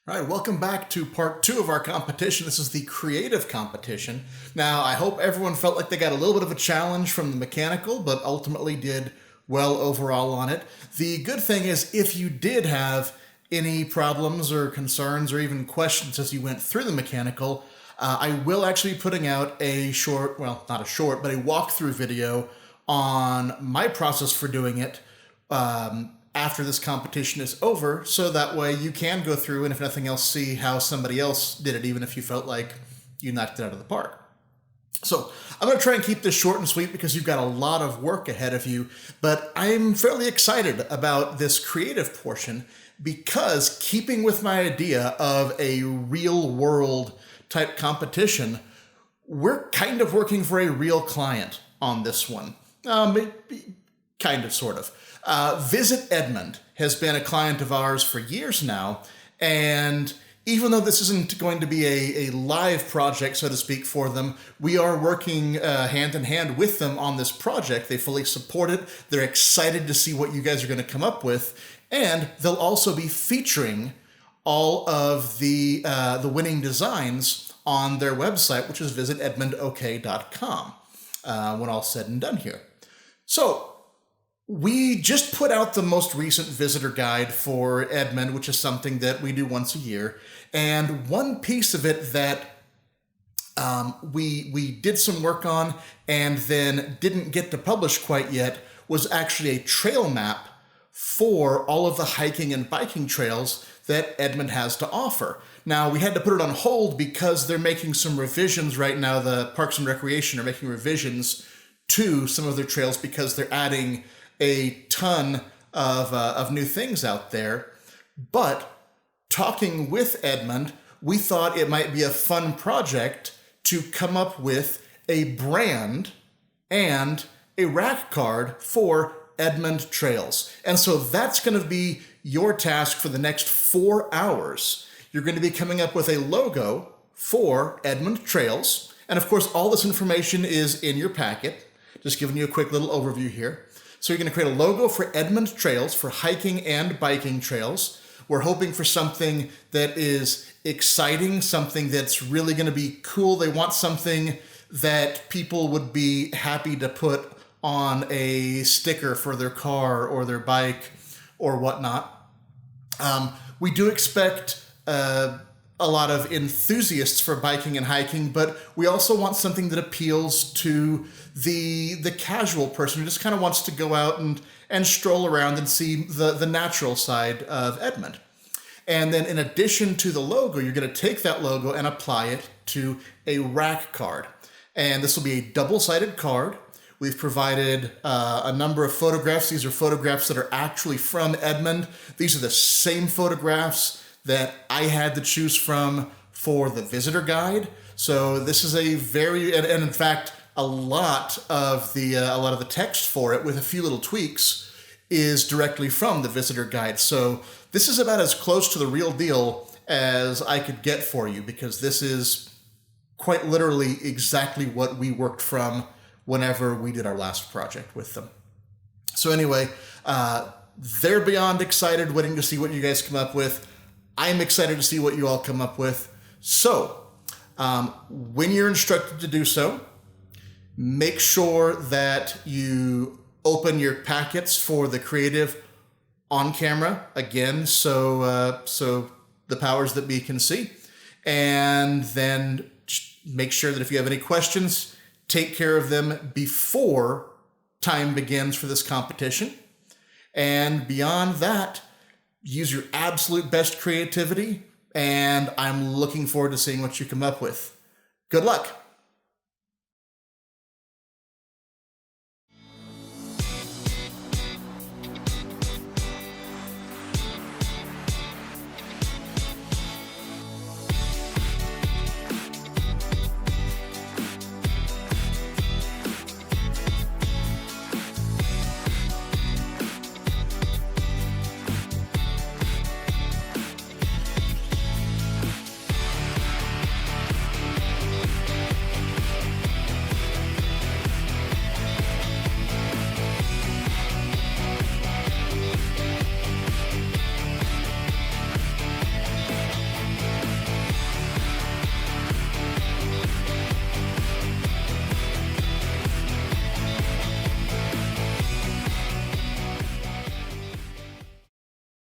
All right, welcome back to part 2 of our competition. This is the creative competition. Now, I hope everyone felt like they got a little bit of a challenge from the mechanical, but ultimately did well overall on it. The good thing is, if you did have any problems or concerns or even questions as you went through the mechanical, I will actually be putting out a short, well, not a short, but a walkthrough video on my process for doing it after this competition is over, so that way you can go through and, if nothing else, see how somebody else did it, even if you felt like you knocked it out of the park. So I'm going to try and keep this short and sweet because you've got a lot of work ahead of you, but I'm fairly excited about this creative portion because, keeping with my idea of a real world type competition, we're kind of working for a real client on this one. Kind of, sort of. Visit Edmond has been a client of ours for years now, and even though this isn't going to be a live project, so to speak, for them, we are working hand in hand with them on this project. They fully support it. They're excited to see what you guys are going to come up with, and they'll also be featuring all of the winning designs on their website, which is visitedmondok.com, when all's said and done here. So, we just put out the most recent visitor guide for Edmond, which is something that we do once a year. And one piece of it that we did some work on and then didn't get to publish quite yet was actually a trail map for all of the hiking and biking trails that Edmond has to offer. Now, we had to put it on hold because they're making some revisions right now. The Parks and Recreation are making revisions to some of their trails because they're adding a ton of new things out there. But talking with Edmond, we thought it might be a fun project to come up with a brand and a rack card for Edmond Trails. And so that's going to be your task for the next 4 hours. You're going to be coming up with a logo for Edmond Trails. And of course, all this information is in your packet. Just giving you a quick little overview here. So you're going to create a logo for Edmond Trails, for hiking and biking trails. We're hoping for something that is exciting, something that's really going to be cool. They want something that people would be happy to put on a sticker for their car or their bike or whatnot. We do expect a lot of enthusiasts for biking and hiking, but we also want something that appeals to the casual person who just kind of wants to go out and stroll around and see the natural side of Edmond. And then, in addition to the logo, you're going to take that logo and apply it to a rack card. And this will be a double-sided card. We've provided a number of photographs. These are photographs that are actually from Edmond. These are the same photographs that I had to choose from for the visitor guide. So this is a very, and in fact, a lot of the text for it, with a few little tweaks, is directly from the visitor guide. So this is about as close to the real deal as I could get for you, because this is quite literally exactly what we worked from whenever we did our last project with them. So anyway, they're beyond excited, waiting to see what you guys come up with. I'm excited to see what you all come up with. So, when you're instructed to do so, make sure that you open your packets for the creative on camera again, so the powers that be can see. And then make sure that if you have any questions, take care of them before time begins for this competition. And beyond that, use your absolute best creativity, and I'm looking forward to seeing what you come up with. Good luck.